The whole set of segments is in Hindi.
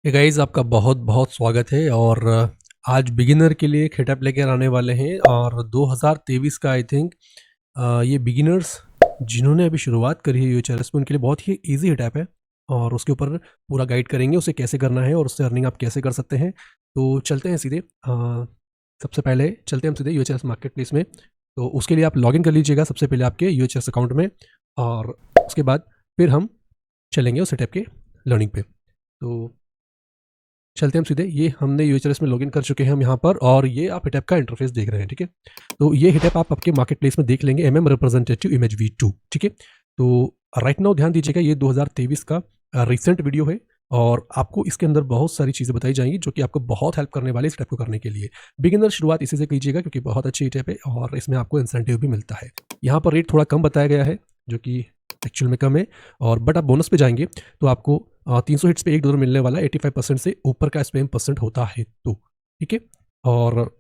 हे गाइस, आपका बहुत बहुत स्वागत है। और आज बिगिनर के लिए एक हिटअप लेकर आने वाले हैं। और 2023 का आई थिंक ये बिगिनर्स जिन्होंने अभी शुरुआत करी है यूएचआरएस में, उनके लिए बहुत ही इजी हिटअप है। और उसके ऊपर पूरा गाइड करेंगे उसे कैसे करना है और उससे अर्निंग आप कैसे कर सकते हैं। तो चलते हैं सीधे। सबसे पहले चलते हैं हम सीधे यूएचआरएस मार्केट प्लेस में। तो उसके लिए आप लॉगिन कर लीजिएगा सबसे पहले आपके यूएचआरएस अकाउंट में, और उसके बाद फिर हम चलेंगे उस हिटअप के लर्निंग पे। तो चलते हैं हम सीधे। ये हमने यूएचआरएस में लॉगिन कर चुके हैं हम यहाँ पर, और ये आप हिटअप का इंटरफेस देख रहे हैं। ठीक है, तो ये हिटअप आप आपके मार्केट प्लेस में देख लेंगे, एमएम रिप्रेजेंटेटिव इमेज V2। ठीक है, तो राइट नाउ ध्यान दीजिएगा, ये 2023 का रिसेंट वीडियो है और आपको इसके अंदर बहुत सारी चीज़ें बताई जाएंगी जो कि आपको बहुत हेल्प करने वाली इस हिटअप को करने के लिए। बिगिनर शुरुआत इसी से कीजिएगा क्योंकि बहुत अच्छी हिटअप है और इसमें आपको इंसेंटिव भी मिलता है। यहाँ पर रेट थोड़ा कम बताया गया है जो कि एक्चुअल में कम है, और बट आप बोनस पे जाएंगे तो आपको 300 हिट्स पे $1 मिलने वाला है। 85% से ऊपर का स्पैम परसेंट होता है। तो ठीक है, और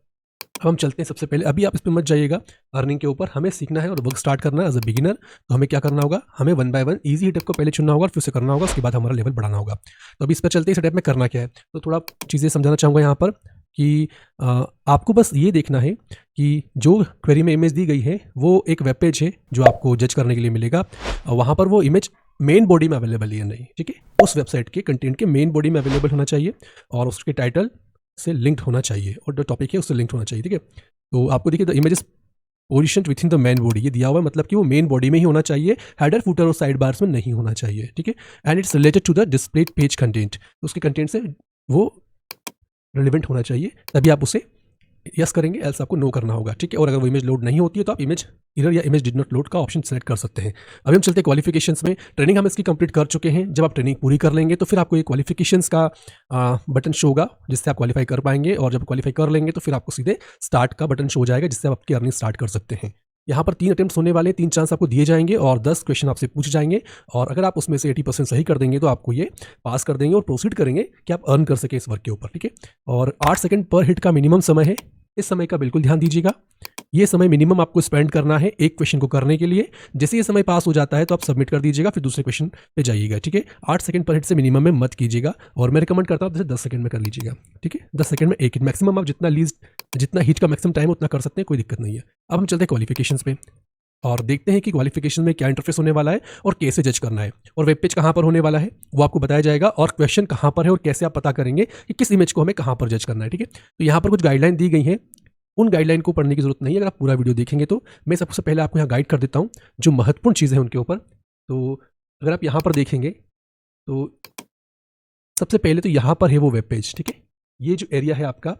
हम चलते हैं सबसे पहले। अभी आप इस पर मत जाइएगा, अर्निंग के ऊपर हमें सीखना है और वर्क स्टार्ट करना है एज अ बिगिनर। तो हमें क्या करना होगा, हमें 1 बाय 1 ईजी हिटअप को पहले चुनना होगा, फिर उसे करना होगा, उसके बाद हमारा लेवल बढ़ाना होगा। तो अभी इस पर चलते हैं, इस हिटअप में करना क्या है। तो थोड़ा चीज़ें समझाना चाहूँगा यहाँ पर कि आपको बस ये देखना है कि जो क्वेरी में इमेज दी गई है वो एक वेब पेज है जो आपको जज करने के लिए मिलेगा। वहाँ पर वो इमेज मेन बॉडी में अवेलेबल है या नहीं। ठीक है, उस वेबसाइट के कंटेंट के मेन बॉडी में अवेलेबल होना चाहिए और उसके टाइटल से लिंक्ड होना चाहिए और जो टॉपिक है उससे लिंक्ड होना चाहिए। ठीक है, तो आपको देखिए the images position with in the main body, ये दिया हुआ है, मतलब कि वो मेन बॉडी में ही होना चाहिए, हेडर फुटर और साइड बार्स में नहीं होना चाहिए। ठीक है, and it's related to the displayed page content, उसके कंटेंट से वो रिलेवेंट होना चाहिए, तभी आप उसे यस करेंगे, एल्स आपको नो करना होगा। ठीक है, और अगर वो इमेज लोड नहीं होती है तो आप इमेज एरर या इमेज डिड नॉट लोड का ऑप्शन सेलेक्ट कर सकते हैं। अभी हम चलते हैं क्वालिफिकेशंस में। ट्रेनिंग हम इसकी कंप्लीट कर चुके हैं। जब आप ट्रेनिंग पूरी कर लेंगे तो फिर आपको ये क्वालिफिकेशंस का बटन शो होगा जिससे आप क्वालिफाई कर पाएंगे, और जब क्वालिफाई कर लेंगे तो फिर आपको सीधे स्टार्ट का बटन शो हो जाएगा जिससे आप आपकी अर्निंग स्टार्ट कर सकते हैं। यहाँ पर 3 अटेम्प्ट्स होने वाले, 3 चांस आपको दिए जाएंगे और 10 क्वेश्चन आपसे पूछे जाएंगे, और अगर आप उसमें से 80% सही कर देंगे तो आपको ये पास कर देंगे और प्रोसीड करेंगे कि आप अर्न कर सकें इस वर्क के ऊपर। ठीक है, और 8 सेकंड पर हिट का मिनिमम समय है। इस समय का बिल्कुल ध्यान दीजिएगा, ये समय मिनिमम आपको स्पेंड करना है एक क्वेश्चन को करने के लिए। जैसे ये समय पास हो जाता है तो आप सबमिट कर दीजिएगा, फिर दूसरे क्वेश्चन पे जाइएगा। ठीक है, 8 सेकंड पर हिट से मिनिमम में मत कीजिएगा, और मैं रिकमेंड करता हूँ जैसे 10 सेकंड में कर लीजिएगा। ठीक है, 10 सेकंड में एक हिट मैक्सिमम, आप जितना हिट का मैक्सिमम टाइम उतना कर सकते हैं, कोई दिक्कत नहीं है। अब हम चलते हैं क्वालिफिकेशंस पे और देखते हैं कि क्वालिफिकेशन में क्या इंटरफेस होने वाला है और कैसे जज करना है, और वेब पेज कहाँ पर होने वाला है वो आपको बताया जाएगा, और क्वेश्चन कहाँ पर है और कैसे आप पता करेंगे कि किस इमेज को हमें कहाँ पर जज करना है। ठीक है, तो यहाँ पर कुछ गाइडलाइन दी गई हैं, उन गाइडलाइन को पढ़ने की जरूरत नहीं है। अगर आप पूरा वीडियो देखेंगे तो मैं सबसे पहले आपको यहाँ गाइड कर देता हूँ जो महत्वपूर्ण चीज़ें हैं उनके ऊपर। तो अगर आप यहाँ पर देखेंगे तो सबसे पहले तो यहाँ पर है वो वेब पेज। ठीक है, ये जो एरिया है आपका,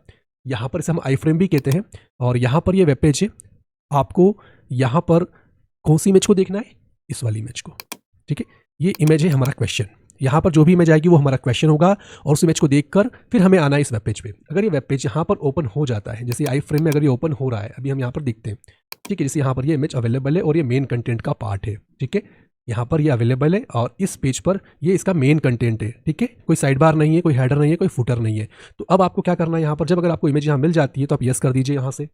यहाँ पर इसे हम आई फ्रेम भी कहते हैं, और यहाँ पर ये वेब पेज है। आपको यहाँ पर कौन सी इमेज को देखना है, इस वाली इमेज को। ठीक है, ये इमेज है हमारा क्वेश्चन। यहाँ पर जो भी इमेज आएगी वो हमारा क्वेश्चन होगा, और उस इमेज को देखकर फिर हमें आना है इस वेब पेज पे। अगर ये वेब पेज यहाँ पर ओपन हो जाता है, जैसे आई फ्रेम में अगर ये ओपन हो रहा है, अभी हम यहाँ पर देखते हैं। ठीक है, जैसे यहाँ पर ये इमेज अवेलेबल है और ये मेन कंटेंट का पार्ट है। ठीक है, यहाँ पर ये अवेलेबल है और इस पेज पर ये इसका मेन कंटेंट है। ठीक है, कोई साइड बार नहीं है, कोई हेडर नहीं है, कोई फुटर नहीं है। तो अब आपको क्या करना है, यहाँ पर जब अगर आपको इमेज यहाँ मिल जाती है तो आप यस कर दीजिए यहाँ से।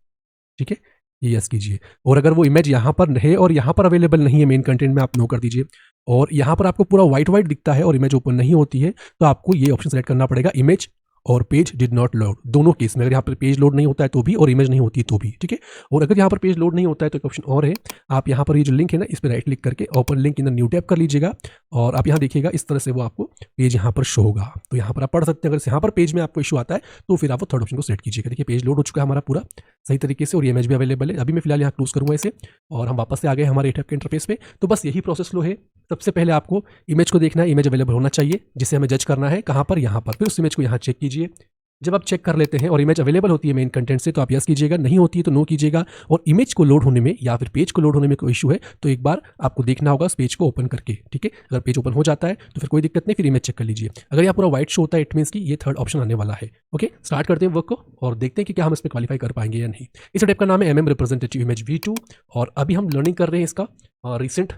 ठीक है, ये यस कीजिए, और अगर वो इमेज यहाँ पर है और यहाँ पर अवेलेबल नहीं है मेन कंटेंट में, आप नो कर दीजिए। और यहाँ पर आपको पूरा व्हाइट दिखता है और इमेज ओपन नहीं होती है तो आपको ये ऑप्शन सेलेक्ट करना पड़ेगा, इमेज और पेज डिड नॉट लोड। दोनों केस में, अगर यहाँ पर पेज लोड नहीं होता है तो भी और इमेज नहीं होती है तो भी। ठीक है, और अगर यहाँ पर पेज लोड नहीं होता है तो एक ऑप्शन और है, आप यहाँ पर ये जो लिंक है ना, इस पर राइट क्लिक करके open link in the new tab कर लीजिएगा, और आप यहाँ देखिएगा इस तरह से वो आपको पेज यहाँ पर शो होगा। तो यहाँ पर आप पढ़ सकते हैं। अगर यहाँ पर पेज में आपको इशू आता है तो फिर आप वो थर्ड ऑप्शन को सेट कीजिएगा। देखिए, पेज लोड हो चुका है हमारा पूरा सही तरीके से, और ये इमेज भी अवेलेबल है। अभी मैं फिलहाल यहाँ क्लोज करूँगा इसे, और हम वापस से आ गए हमारे हिटअप के इंटरफेस पे। तो बस यही प्रोसेस फ्लो है। सबसे पहले आपको इमेज को देखना है, इमेज अवेलेबल होना चाहिए जिसे हमें जज करना है कहाँ पर, यहाँ पर। फिर उस इमेज को यहाँ चेक कीजिए। जब आप चेक कर लेते हैं और इमेज अवेलेबल होती है मेन कंटेंट से तो आप यस कीजिएगा, नहीं होती है तो नो कीजिएगा। और इमेज को लोड होने में या फिर पेज को लोड होने में कोई इशू है तो एक बार आपको देखना होगा उस पेज को ओपन करके। ठीक है, अगर पेज ओपन हो जाता है तो फिर कोई दिक्कत नहीं, फिर इमेज चेक कर लीजिए। अगर यहाँ पूरा व्हाइट शो होता है इट मीन्स कि ये थर्ड ऑप्शन आने वाला है। ओके, स्टार्ट करते हैं वर्क को और देखते हैं कि क्या हम इसमें क्वालिफाई कर पाएंगे या नहीं। इस टाइप का नाम है एमएम रिप्रेजेंटेटिव इमेज V2, और अभी हम लर्निंग कर रहे हैं इसका रिसेंट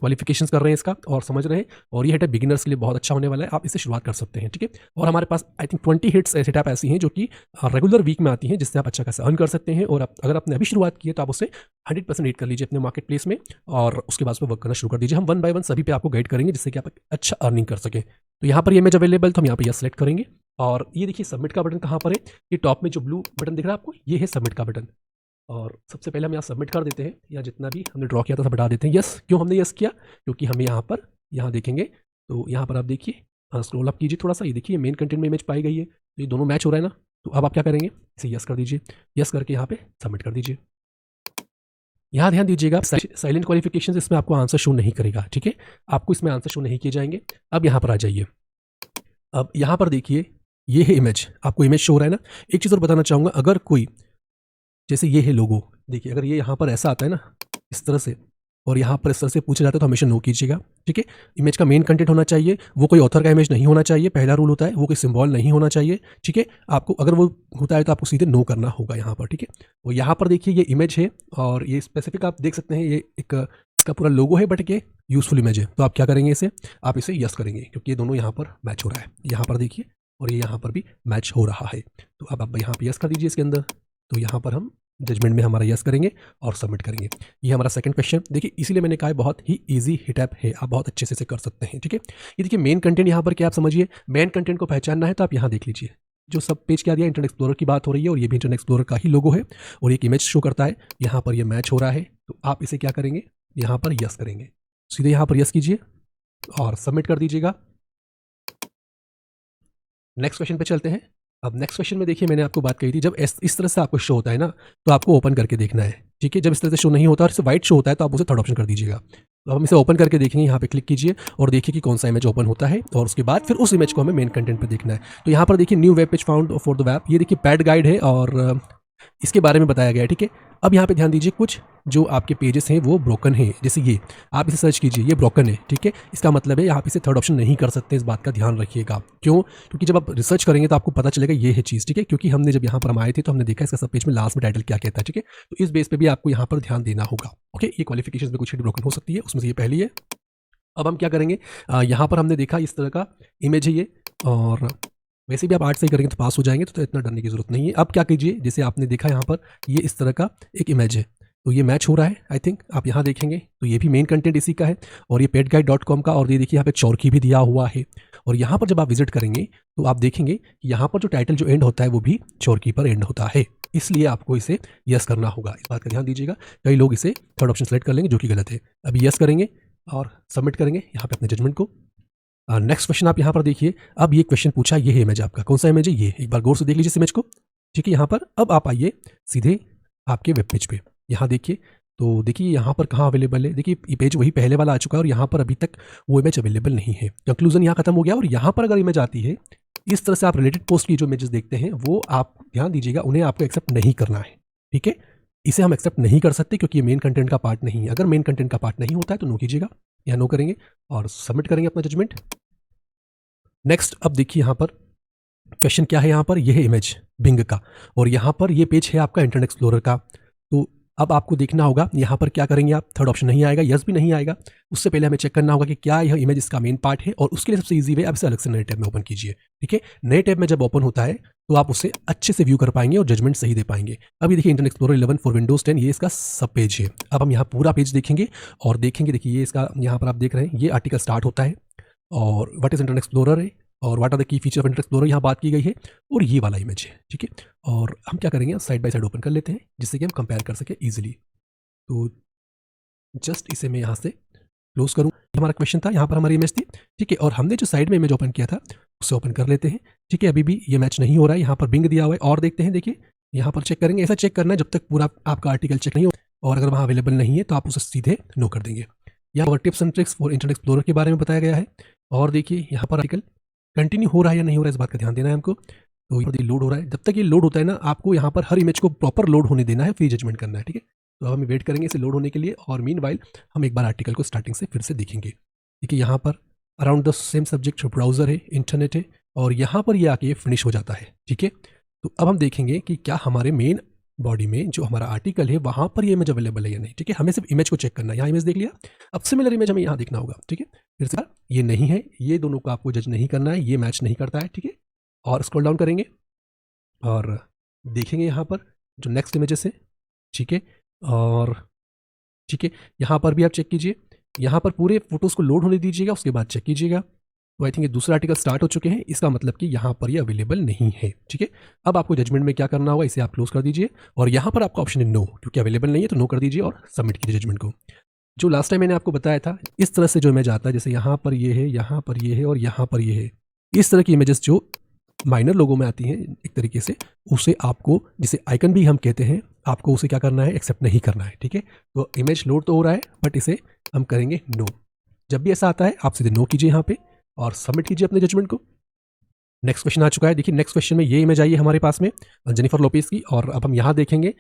क्वालिफिकेशंस कर रहे हैं इसका और समझ रहे हैं, और ये हिट बिगिनर्स के लिए बहुत अच्छा होने वाला है, आप इससे शुरुआत कर सकते हैं, ठीक है। और हमारे पास I think 20 hits hit app ऐसी हैं जो कि रेगुलर वीक में आती हैं, जिससे आप अच्छा खासा अर्न कर सकते हैं। और अगर आपने अभी शुरुआत की है तो आप उसे 100% हिट कर लीजिए अपने मार्केट प्लेस में, और उसके बाद उस पर वर्क करना शुरू कर दीजिए। हम 1 बाय 1 सभी पे आपको गाइड करेंगे, जिससे कि आप अच्छा अर्निंग कर सकें। तो यहाँ पर ये इमेज अवेलेबल, तो हम यहाँ पर यह सेलेक्ट करेंगे, और ये देखिए सबमिट का बटन कहाँ पर है, ये टॉप में जो ब्लू बटन दिख रहा है आपको, ये है सबमिट का बटन। और सबसे पहले हम यहाँ सबमिट कर देते हैं, या जितना भी हमने ड्रॉ किया था सब हटा देते हैं। यस, क्यों हमने यस किया, क्योंकि हमें यहाँ देखेंगे तो यहाँ पर आप देखिए, स्क्रॉल अप कीजिए थोड़ा सा, ये देखिए मेन कंटेंट में इमेज पाई गई है, तो ये दोनों मैच हो रहा है ना। तो अब आप क्या करेंगे, इसे यस कर दीजिए, यस करके यहाँ पे सबमिट कर दीजिए। यहाँ ध्यान दीजिएगा, साइलेंट क्वालिफिकेशन इसमें आपको आंसर शो नहीं करेगा, ठीक है, आपको इसमें आंसर शो नहीं किए जाएंगे। अब यहाँ पर आ जाइए, अब यहाँ पर देखिए ये है इमेज, आपको इमेज शो हो रहा है ना। एक चीज़ और बताना चाहूँगा, अगर कोई जैसे ये है लोगो, देखिए अगर ये यहाँ पर ऐसा आता है ना इस तरह से, और यहाँ पर इस तरह से पूछा जाता है तो हमेशा नो कीजिएगा, ठीक है। इमेज का मेन कंटेंट होना चाहिए, वो कोई ऑथर का इमेज नहीं होना चाहिए, पहला रूल होता है। वो कोई सिंबल नहीं होना चाहिए, ठीक है। आपको अगर वो होता है तो आपको सीधे नो करना होगा यहाँ पर, ठीक है। और यहाँ पर देखिए ये इमेज है, और ये स्पेसिफिक आप देख सकते हैं, ये एक इसका पूरा लोगो है, बट ये यूजफुल इमेज है। तो आप क्या करेंगे, इसे आप इसे यस करेंगे, क्योंकि ये दोनों यहाँ पर मैच हो रहा है, यहाँ पर देखिए, और ये यहाँ पर भी मैच हो रहा है। तो अब आप यहाँ पर यस कर दीजिए इसके अंदर। तो यहाँ पर हम जजमेंट में हमारा यस करेंगे और सबमिट करेंगे। ये हमारा सेकंड क्वेश्चन, देखिए इसीलिए मैंने कहा बहुत ही इजी हिट ऐप है, आप बहुत अच्छे से इसे कर सकते हैं, ठीक है। ये देखिए मेन कंटेंट यहाँ पर क्या आप समझिए, मेन कंटेंट को पहचानना है तो आप यहाँ देख लीजिए, जो सब पेज क्या दिया, इंटरनेट एक्सप्लोरर की बात हो रही है, और ये भी इंटरनेट एक्सप्लोरर का ही लोगो है, और एक इमेज शो करता है, यहाँ पर ये मैच हो रहा है। तो आप इसे क्या करेंगे, यहाँ पर यस करेंगे, सीधे यहाँ पर यस कीजिए और सबमिट कर दीजिएगा। नेक्स्ट क्वेश्चन पे चलते हैं। अब नेक्स्ट क्वेश्चन में देखिए, मैंने आपको बात कही थी, जब इस तरह से आपको शो होता है ना, तो आपको ओपन करके देखना है, ठीक है। जब इस तरह से शो नहीं होता और इसे व्हाइट शो होता है, तो आप उसे थर्ड ऑप्शन कर दीजिएगा। तो हम इसे ओपन करके देखेंगे, यहाँ पे क्लिक कीजिए और देखिए कि कौन सा इमेज ओपन होता है, और उसके बाद फिर उस इमेज को हमें मेन कंटेंट पे देखना है। तो यहाँ पर देखिए new web page found for the web, ये देखिए पैड गाइड है और इसके बारे में बताया गया है, ठीक है। अब यहाँ पे ध्यान दीजिए, कुछ जो आपके पेजेस हैं वो ब्रोकन हैं, जैसे ये आप इसे सर्च कीजिए, ये ब्रोकन है, ठीक है। इसका मतलब है यहाँ पे इसे थर्ड ऑप्शन नहीं कर सकते, इस बात का ध्यान रखिएगा। क्यों, क्योंकि जब आप रिसर्च करेंगे तो आपको पता चलेगा ये है चीज़, ठीक है। क्योंकि हमने जब यहाँ पर हम आए थे तो हमने देखा इसका सब पेज में लास्ट में टाइटल क्या कहता है, ठीक है। तो इस बेस पर भी आपको यहाँ पर ध्यान देना होगा, ओके। ये क्वालिफिकेशन में कुछ ब्रोकन हो सकती है, उसमें से ये पहली है। अब हम क्या करेंगे, यहाँ पर हमने देखा इस तरह का इमेज है ये, और वैसे भी आप आर्ट सही करेंगे तो पास हो जाएंगे, तो इतना डरने की जरूरत नहीं है। अब क्या कीजिए, जैसे आपने देखा यहाँ पर ये इस तरह का एक इमेज है, तो ये मैच हो रहा है, आई थिंक आप यहाँ देखेंगे तो ये भी मेन कंटेंट इसी का है, और ये petguide.com का, और ये देखिए यहाँ पे चौरकी भी दिया हुआ है। और यहाँ पर जब आप विजिट करेंगे तो आप देखेंगे कि यहाँ पर जो टाइटल जो एंड होता है वो भी चौरकी पर एंड होता है, इसलिए आपको इसे यस करना होगा, इस बात का ध्यान दीजिएगा। कई लोग इसे थर्ड ऑप्शन सेलेक्ट कर लेंगे, जो कि गलत है। अभी यस करेंगे और सबमिट करेंगे यहाँ पे अपने जजमेंट को। नेक्स्ट क्वेश्चन आप यहाँ पर देखिए, अब ये क्वेश्चन पूछा, ये है इमेज आपका, कौन सा इमेज है, ये एक बार गौर से देख लीजिए इस इमेज को, ठीक है। यहाँ पर अब आप आइए सीधे आपके वेब पेज पे, यहाँ देखिए, तो देखिए यहाँ पर कहाँ अवेलेबल है, देखिए ये पेज वही पहले वाला आ चुका है, और यहाँ पर अभी तक वो इमेज अवेलेबल नहीं है। कंक्लूजन यहाँ खत्म हो गया, और यहाँ पर अगर इमेज आती है इस तरह से, आप रिलेटेड पोस्ट की जो इमेजेस देखते हैं वो आप ध्यान दीजिएगा, उन्हें आपको एक्सेप्ट नहीं करना है, ठीक है। इसे हम एक्सेप्ट नहीं कर सकते क्योंकि ये मेन कंटेंट का पार्ट नहीं है। अगर मेन कंटेंट का पार्ट नहीं होता है तो नो कीजिएगा, यहाँ नो करेंगे और सबमिट करेंगे अपना जजमेंट। नेक्स्ट अब देखिए यहाँ पर क्वेश्चन क्या है, यहाँ पर यह है इमेज बिंग का, और यहाँ पर ये पेज है आपका इंटरनेट एक्सप्लोरर का। तो अब आपको देखना होगा यहाँ पर क्या करेंगे आप, थर्ड ऑप्शन नहीं आएगा, यस भी नहीं आएगा। उससे पहले हमें चेक करना होगा कि क्या यह इमेज इसका मेन पार्ट है, और उसके लिए सबसे इजी वे आप इसे अलग से नए टैब में ओपन कीजिए, ठीक है। नए टैब में जब ओपन होता है तो आप उसे अच्छे से व्यू कर पाएंगे और जजमेंट सही दे पाएंगे। अभी देखिए इंटरनेट एक्सप्लोरर 11 फॉर विंडोज 10, ये इसका सब पेज है। अब हम यहाँ पूरा पेज देखेंगे और देखेंगे, देखिए ये इसका यहाँ पर आप देख रहे हैं, ये आर्टिकल स्टार्ट होता है, और व्हाट इज इंटरनेट एक्सप्लोरर है, और what are the key feature of Internet Explorer यहाँ बात की गई है, और ये वाला इमेज है, ठीक है। और हम क्या करेंगे, साइड बाय साइड ओपन कर लेते हैं, जिससे कि हम कंपेयर कर सकें ईजिली। तो जस्ट इसे मैं यहाँ से क्लोज करूँ, हमारा क्वेश्चन था, यहाँ पर हमारी इमेज थी, ठीक है। और हमने जो साइड में इमेज ओपन किया था उसे ओपन कर लेते हैं, ठीक है। अभी भी ये मैच नहीं हो रहा है, यहाँ पर बिंग दिया हुआ है, और देखते हैं, देखिए यहाँ पर चेक करेंगे। ऐसा चेक करना है जब तक पूरा आपका आर्टिकल चेक नहीं हो, और अगर वहाँ अवेलेबल नहीं है तो आप उसे सीधे नो कर देंगे। यहाँ पर tips and tricks for internet explorer के बारे में बताया गया है, और देखिए यहाँ पर आर्टिकल कंटिन्यू हो रहा है या नहीं हो रहा है, इस बात का ध्यान देना है हमको। तो ये लोड हो रहा है, जब तक ये लोड होता है ना, आपको यहाँ पर हर इमेज को प्रॉपर लोड होने देना है, फिर जजमेंट करना है, ठीक है। तो अब हम वेट करेंगे इसे लोड होने के लिए, और मीनवाइल हम एक बार आर्टिकल को स्टार्टिंग से फिर से देखेंगे। देखिए यहाँ पर around the same subject browser है, इंटरनेट है, और यहाँ पर ये आके फिनिश हो जाता है, ठीक है। तो अब हम देखेंगे कि क्या हमारे मेन बॉडी में जो हमारा आर्टिकल है वहाँ पर ये इमेज अवेलेबल है या नहीं, ठीक है। हमें सिर्फ इमेज को चेक करना है। यहाँ इमेज देख लिया, अब सिमिलर इमेज हमें यहाँ देखना होगा, ठीक है। फिर से ये नहीं है, ये दोनों को आपको जज नहीं करना है, ये मैच नहीं करता है, ठीक है। और स्क्रॉल डाउन करेंगे और देखेंगे यहाँ पर जो नेक्स्ट इमेजेस है, ठीक है। और ठीक है, यहाँ पर भी आप चेक कीजिए, यहाँ पर पूरे फोटोज़ को लोड होने दीजिएगा, उसके बाद चेक कीजिएगा। तो आई थिंक ये दूसरा आर्टिकल स्टार्ट हो चुके हैं, इसका मतलब कि यहाँ पर ये अवेलेबल नहीं है, ठीक है। अब आपको जजमेंट में क्या करना होगा, इसे आप क्लोज कर दीजिए और यहाँ पर आपका ऑप्शन है नो, क्योंकि अवेलेबल नहीं है तो नो कर दीजिए और सबमिट कीजिए जजमेंट को। जो लास्ट टाइम मैंने आपको बताया था, इस तरह से जो इमेज आता है, जैसे यहाँ पर ये है, यहाँ पर ये है और यहाँ पर ये है, इस तरह की इमेजेस जो माइनर लोगों में आती हैं एक तरीके से, उसे आपको, जिसे आइकन भी हम कहते हैं, आपको उसे क्या करना है, एक्सेप्ट नहीं करना है, ठीक है। तो इमेज लोड तो हो रहा है बट इसे हम करेंगे नो। जब भी ऐसा आता है आप सीधे नो कीजिए यहाँ पे और सबमिट कीजिए अपने जजमेंट को। नेक्स्ट क्वेश्चन आ चुका है। देखिए नेक्स्ट क्वेश्चन में ये इमेज आई है हमारे पास में जेनिफर लोपेज की, और अब हम यहाँ देखेंगे,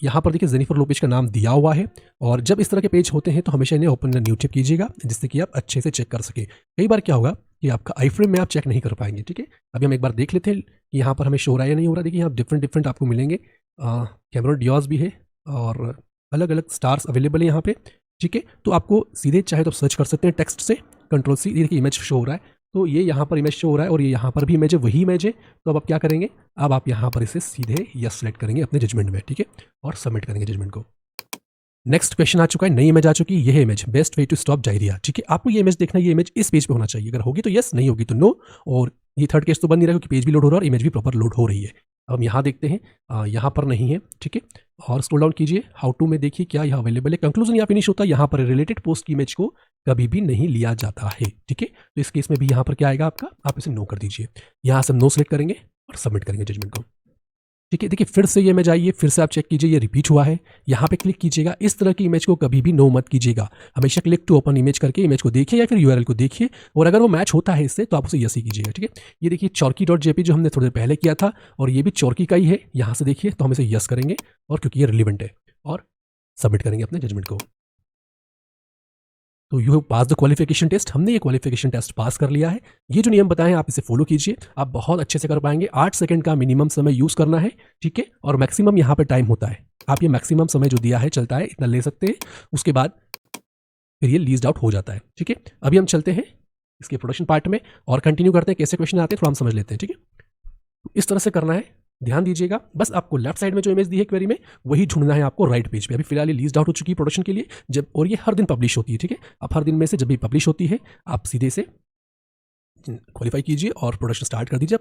यहाँ पर देखिए जेनिफर लोपेज का नाम दिया हुआ है। और जब इस तरह के पेज होते हैं तो हमेशा इन्हें ओपन न्यू टैब कीजिएगा, जिससे कि आप अच्छे से चेक कर सकें। कई बार क्या होगा कि आपका आई फ्रेम में आप चेक नहीं कर पाएंगे, ठीक है। अभी हम एक बार देख लेते हैं कि यहाँ पर हमें शो हो रहा है या नहीं हो रहा। देखिए यहाँ डिफरेंट आपको मिलेंगे, कैमरॉन डियाज भी है और अलग अलग स्टार्स अवेलेबल है यहाँ पे, ठीक है। तो आपको सीधे चाहे तो सर्च कर सकते हैं टेक्स्ट से, कंट्रोल सी, देखिए इमेज शो हो रहा है, तो ये यहाँ पर इमेज शो हो रहा है और ये यहाँ पर भी इमेज है, वही इमेज है। तो अब आप क्या करेंगे, अब आप यहाँ पर इसे सीधे यस सेलेक्ट करेंगे अपने जजमेंट में, ठीक है, और सबमिट करेंगे जजमेंट को। नेक्स्ट क्वेश्चन आ चुका है, नई इमेज आ चुकी है, ये है image best way to stop diarrhoea, ठीक है। आपको ये इमेज देखना है, ये इमेज इस पेज पे होना चाहिए, अगर होगी तो यस, नहीं होगी तो नो। और ये थर्ड केस तो बन नहीं रहा क्योंकि पेज भी लोड हो रहा है और इमेज भी प्रॉपर लोड हो रही है। अब हम यहाँ देखते हैं, यहाँ पर नहीं है, ठीक है। और स्क्रॉल डाउन कीजिए, हाउ टू में देखिए क्या यहाँ अवेलेबल है। कंक्लूजन यहाँ फिनिश होता है, यहाँ पर रिलेटेड पोस्ट की इमेज को कभी भी नहीं लिया जाता है, ठीक है। तो इस केस में भी यहाँ पर क्या आएगा आपका, आप इसे नो कर दीजिए। यहाँ से हम नो सेलेक्ट करेंगे और सबमिट करेंगे जजमेंट को, ठीक है। देखिए फिर से ये इमेज आई है, फिर से आप चेक कीजिए, ये रिपीट हुआ है। यहाँ पे क्लिक कीजिएगा, इस तरह की इमेज को कभी भी नो मत कीजिएगा, हमेशा क्लिक टू ओपन इमेज करके इमेज को देखिए या फिर यूआरएल को देखिए, और अगर वो मैच होता है इससे तो आप उसे यस ही कीजिएगा, ठीक है। ये देखिए chorky.jp जो हमने थोड़ी देर पहले किया था, और ये भी चॉर्की का ही है, यहाँ से देखिए, तो हम इसे यस करेंगे और क्योंकि ये रिलेवेंट है, और सबमिट करेंगे अपने जजमेंट को। तो you have pass the qualification test, हमने ये क्वालिफिकेशन टेस्ट पास कर लिया है। ये जो नियम बताए हैं आप इसे फॉलो कीजिए, आप बहुत अच्छे से कर पाएंगे। 8 सेकंड का मिनिमम समय यूज़ करना है, ठीक है, और मैक्सिमम यहाँ पे टाइम होता है, आप ये मैक्सिमम समय जो दिया है चलता है इतना ले सकते हैं, उसके बाद फिर ये लीज्ड आउट हो जाता है, ठीक है। अभी हम चलते हैं इसके प्रोडक्शन पार्ट में और कंटिन्यू करते हैं, कैसे क्वेश्चन आते हैं थोड़ा हम समझ लेते हैं, ठीक है। इस तरह से करना है, ध्यान दीजिएगा। बस आपको लेफ्ट साइड में जो इमेज दी है क्वेरी में, वही ढूंढना है आपको राइट पेज पे। अभी फिलहाल ये लीज्ड आउट हो चुकी है प्रोडक्शन के लिए, जब, और ये हर दिन पब्लिश होती है, ठीक है। आप हर दिन में से जब भी पब्लिश होती है आप सीधे से क्वालिफाई कीजिए और प्रोडक्शन स्टार्ट कर दीजिए।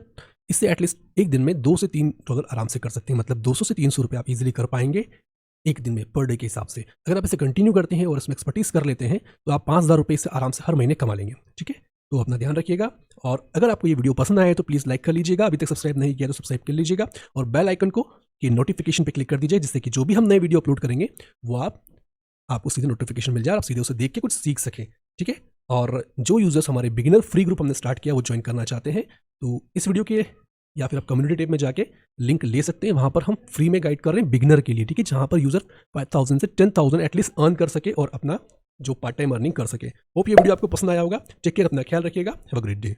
इससे एटलीस्ट एक दिन में 2 से 3 डॉलर आराम से कर सकते हैं, मतलब 200 से 300 रुपये आप इजीली कर पाएंगे एक दिन में, पर डे के हिसाब से। अगर आप इसे कंटिन्यू करते हैं और इसमें एक्सपर्टीज कर लेते हैं तो आप 5000 रुपये से आराम से हर महीने कमा लेंगे, ठीक है। तो अपना ध्यान रखिएगा, और अगर आपको ये वीडियो पसंद आए तो प्लीज़ लाइक कर लीजिएगा, अभी तक सब्सक्राइब नहीं किया तो सब्सक्राइब कर लीजिएगा, और बेल आइकन को की नोटिफिकेशन पे क्लिक कर दीजिए, जिससे कि जो भी हम नए वीडियो अपलोड करेंगे वो आपको सीधे नोटिफिकेशन मिल जाए, आप सीधे उसे देख के कुछ सीख सकें, ठीक है। और जो यूजर्स हमारे बिगिनर फ्री ग्रुप हमने स्टार्ट किया वो ज्वाइन करना चाहते हैं तो इस वीडियो के या फिर आप कम्युनिटी टैब में जाके लिंक ले सकते हैं, वहाँ पर हम फ्री में गाइड कर रहे हैं बिगिनर के लिए, ठीक है, जहाँ पर यूजर 5000 से 10,000 एटलीस्ट अर्न कर सके और अपना जो पार्ट टाइम अर्निंग कर सके। होप ये वीडियो आपको पसंद आया होगा। टेक केयर, अपना ख्याल रखिएगा, हैव अ ग्रेट डे।